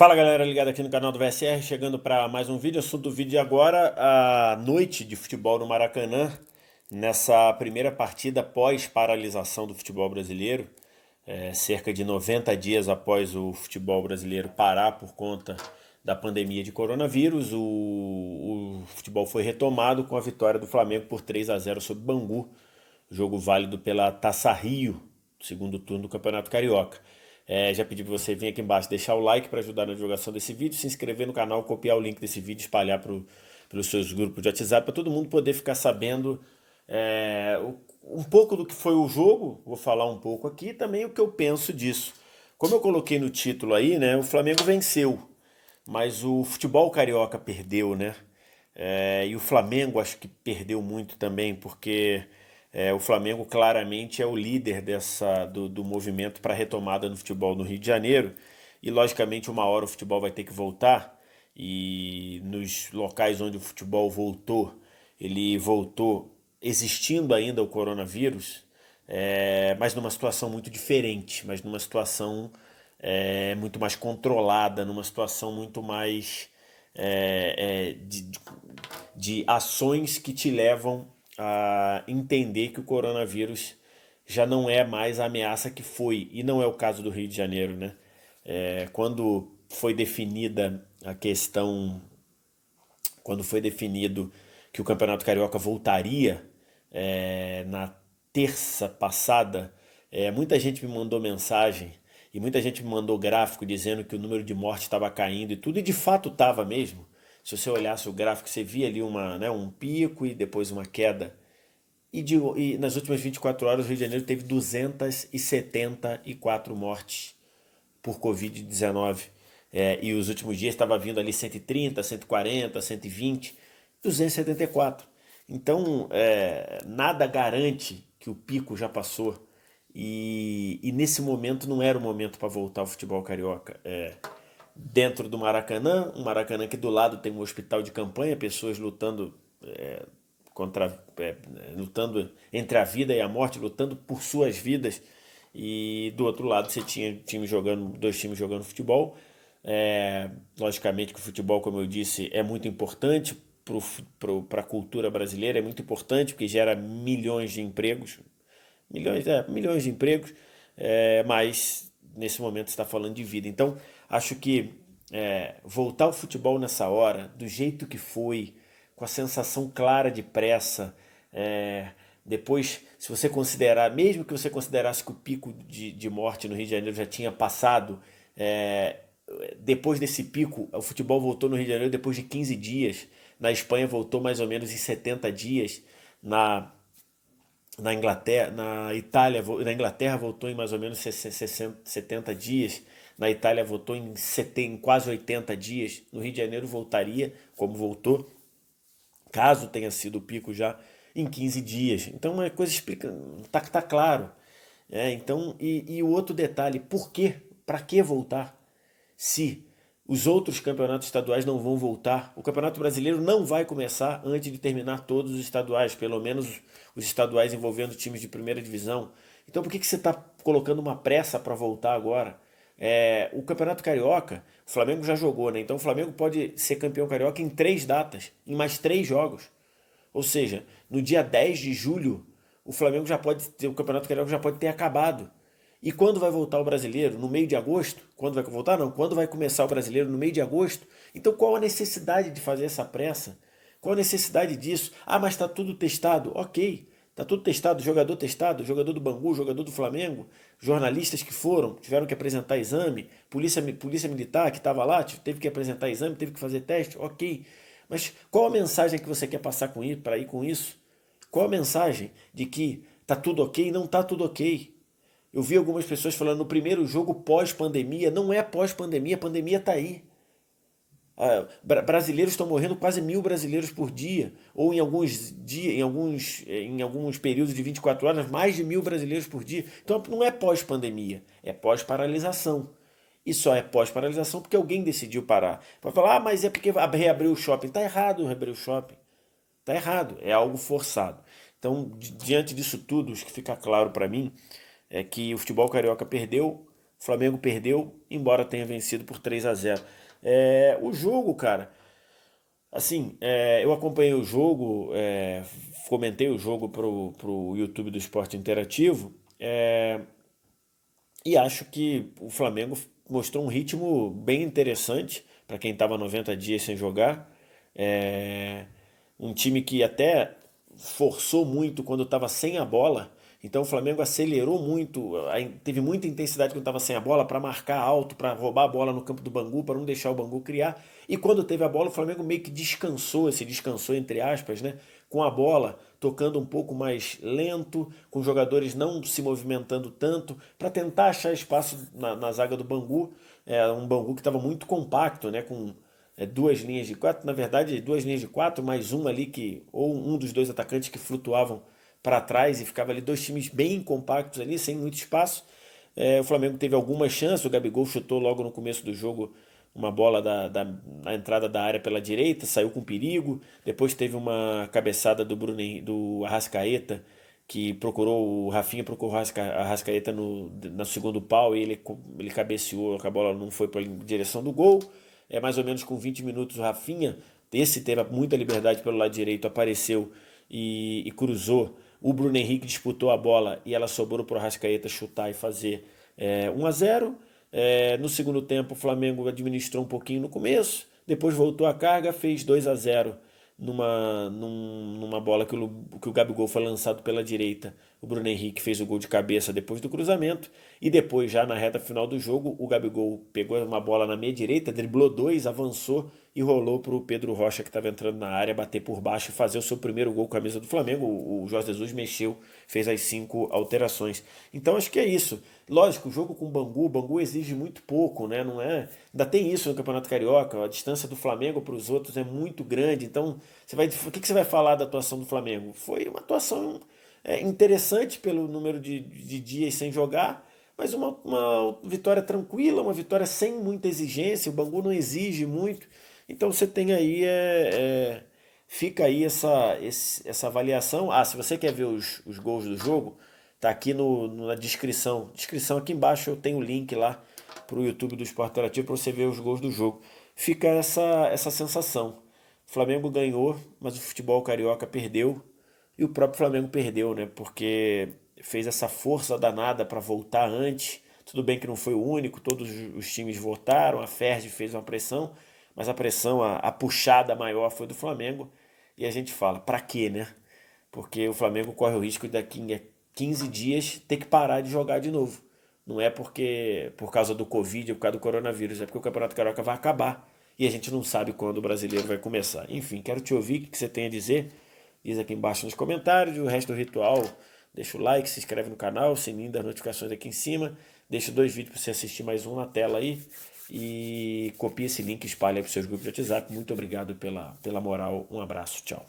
Fala galera, ligada aqui no canal do VSR, chegando para mais um vídeo. Assunto do vídeo agora, a noite de futebol no Maracanã, nessa primeira partida pós-paralisação do futebol brasileiro, cerca de 90 dias após o futebol brasileiro parar por conta da pandemia de coronavírus. O futebol foi retomado com a vitória do Flamengo por 3-0 sobre o Bangu, jogo válido pela Taça Rio, segundo turno do Campeonato Carioca. Já pedi para você vir aqui embaixo, deixar o like para ajudar na divulgação desse vídeo, se inscrever no canal, copiar o link desse vídeo, espalhar pelos seus grupos de WhatsApp, para todo mundo poder ficar sabendo um pouco do que foi o jogo. Vou falar um pouco aqui e também o que eu penso disso. Como eu coloquei no título aí, né, o Flamengo venceu, mas o futebol carioca perdeu, né? E o Flamengo acho que perdeu muito também, porque o Flamengo claramente é o líder do movimento para a retomada no futebol no Rio de Janeiro. E logicamente uma hora o futebol vai ter que voltar. E nos locais onde o futebol voltou, ele voltou existindo ainda o coronavírus, mas numa situação muito diferente, mas numa situação muito mais controlada, numa situação muito mais de ações que te levam a entender que o coronavírus já não é mais a ameaça que foi, e não é o caso do Rio de Janeiro, né? Quando foi definida a questão, quando foi definido que o Campeonato Carioca voltaria na terça passada, muita gente me mandou mensagem e muita gente me mandou gráfico dizendo que o número de mortes estava caindo e tudo, e de fato estava mesmo. Se você olhasse o gráfico, você via ali um pico e depois uma queda. E nas últimas 24 horas, o Rio de Janeiro teve 274 mortes por Covid-19. E os últimos dias estava vindo ali 130, 140, 120, 274. Então, nada garante que o pico já passou. E nesse momento não era o momento para voltar ao futebol carioca. Dentro do Maracanã, um Maracanã que do lado tem um hospital de campanha, pessoas lutando lutando entre a vida e a morte, lutando por suas vidas. E do outro lado você tinha dois times jogando futebol. Logicamente que o futebol, como eu disse, é muito importante para a cultura brasileira, é muito importante porque gera milhões de empregos, milhões de empregos, mas nesse momento está falando de vida. Então, acho que voltar ao futebol nessa hora, do jeito que foi, com a sensação clara de pressa, depois, se você considerar, mesmo que você considerasse que o pico de morte no Rio de Janeiro já tinha passado, depois desse pico, o futebol voltou no Rio de Janeiro depois de 15 dias, na Espanha voltou mais ou menos em 70 dias, na na Inglaterra, na Inglaterra voltou em mais ou menos 60, 70 dias, na Itália voltou em quase 80 dias, no Rio de Janeiro voltaria, como voltou, caso tenha sido o pico já, em 15 dias. Então uma coisa explica, tá claro. Então, e o outro detalhe, por quê? Para que voltar? Se os outros campeonatos estaduais não vão voltar, o Campeonato Brasileiro não vai começar antes de terminar todos os estaduais, pelo menos os estaduais envolvendo times de primeira divisão. Então por que você está colocando uma pressa para voltar agora? O Campeonato Carioca, o Flamengo já jogou, né? Então o Flamengo pode ser campeão carioca em 3 datas, em mais 3 jogos. Ou seja, no dia 10 de julho, o Campeonato Carioca já pode ter acabado. E quando vai voltar o brasileiro? No meio de agosto? Quando vai voltar? Não. Quando vai começar o brasileiro? No meio de agosto? Então qual a necessidade de fazer essa pressa? Qual a necessidade disso? Ah, mas está tudo testado. Ok, está tudo testado, jogador do Bangu, jogador do Flamengo, jornalistas que foram, tiveram que apresentar exame, polícia militar que estava lá, teve que apresentar exame, teve que fazer teste, ok. Mas qual a mensagem que você quer passar para ir com isso? Qual a mensagem de que está tudo ok? Não está tudo ok. Eu vi algumas pessoas falando no primeiro jogo pós-pandemia. Não é pós-pandemia, a pandemia está aí. Brasileiros estão morrendo, quase 1.000 brasileiros por dia, ou em alguns dias, em alguns períodos de 24 horas, mais de 1.000 brasileiros por dia. Então não é pós-pandemia, é pós-paralisação. E só é pós-paralisação porque alguém decidiu parar. Vai falar, mas é porque reabriu o shopping. Está errado reabrir o shopping. Está errado, é algo forçado. Então, diante disso tudo, o que fica claro para mim é que o futebol carioca perdeu, O Flamengo perdeu, embora tenha vencido por 3-0. O jogo, cara, assim, eu acompanhei o jogo, comentei o jogo pro YouTube do Esporte Interativo, e acho que o Flamengo mostrou um ritmo bem interessante para quem estava 90 dias sem jogar. É, um time que até forçou muito quando estava sem a bola. Então o Flamengo acelerou muito, teve muita intensidade quando estava sem a bola para marcar alto, para roubar a bola no campo do Bangu, para não deixar o Bangu criar. E quando teve a bola, o Flamengo meio que descansou, se descansou entre aspas, né? Com a bola tocando um pouco mais lento, com os jogadores não se movimentando tanto, para tentar achar espaço na zaga do Bangu. Um Bangu que estava muito compacto, né? Com duas linhas de quatro, na verdade, duas linhas de quatro, mais um ali que, ou um dos dois atacantes que flutuavam para trás e ficava ali dois times bem compactos ali, sem muito espaço. O Flamengo teve algumas chances, o Gabigol chutou logo no começo do jogo uma bola na entrada da área pela direita, saiu com perigo. Depois teve uma cabeçada do Arrascaeta, que procurou, o Rafinha procurou o Arrascaeta no segundo pau e ele cabeceou, a bola não foi para a direção do gol. Mais ou menos com 20 minutos o Rafinha, esse teve muita liberdade pelo lado direito, apareceu e cruzou. O Bruno Henrique disputou a bola e ela sobrou para o Arrascaeta chutar e fazer 1-0. No segundo tempo, o Flamengo administrou um pouquinho no começo, depois voltou a carga, fez 2-0 numa bola que o Gabigol foi lançado pela direita. O Bruno Henrique fez o gol de cabeça depois do cruzamento. E depois, já na reta final do jogo, o Gabigol pegou uma bola na meia direita, driblou dois, avançou e rolou para o Pedro Rocha, que estava entrando na área, bater por baixo e fazer o seu primeiro gol com a camisa do Flamengo. O Jorge Jesus mexeu, fez as 5 alterações. Então acho que é isso. Lógico, o jogo com o Bangu exige muito pouco, né? Não é? Ainda tem isso no Campeonato Carioca, a distância do Flamengo para os outros é muito grande. Então, o que você vai falar da atuação do Flamengo? Foi uma atuação interessante pelo número de dias sem jogar, mas uma vitória tranquila, uma vitória sem muita exigência. O Bangu não exige muito. Então você tem aí, fica aí essa avaliação. Se você quer ver os gols do jogo, tá aqui na descrição. Descrição aqui embaixo eu tenho o link lá pro YouTube do Esporte Interativo para você ver os gols do jogo. Fica essa sensação. O Flamengo ganhou, mas o futebol carioca perdeu. E o próprio Flamengo perdeu, né? Porque fez essa força danada para voltar antes. Tudo bem que não foi o único, todos os times votaram, a Ferdi fez uma pressão, mas a pressão, a puxada maior foi do Flamengo. E a gente fala, pra quê, né? Porque o Flamengo corre o risco de daqui a 15 dias ter que parar de jogar de novo. Não é por causa do Covid ou por causa do coronavírus, é porque o Campeonato Carioca vai acabar e a gente não sabe quando o brasileiro vai começar. Enfim, quero te ouvir, o que você tem a dizer? Diz aqui embaixo nos comentários. O resto do ritual, deixa o like, se inscreve no canal, sininho das notificações aqui em cima. Deixa 2 vídeos para você assistir mais um na tela aí. E copia esse link e espalha para os seus grupos de WhatsApp. Muito obrigado pela moral. Um abraço. Tchau.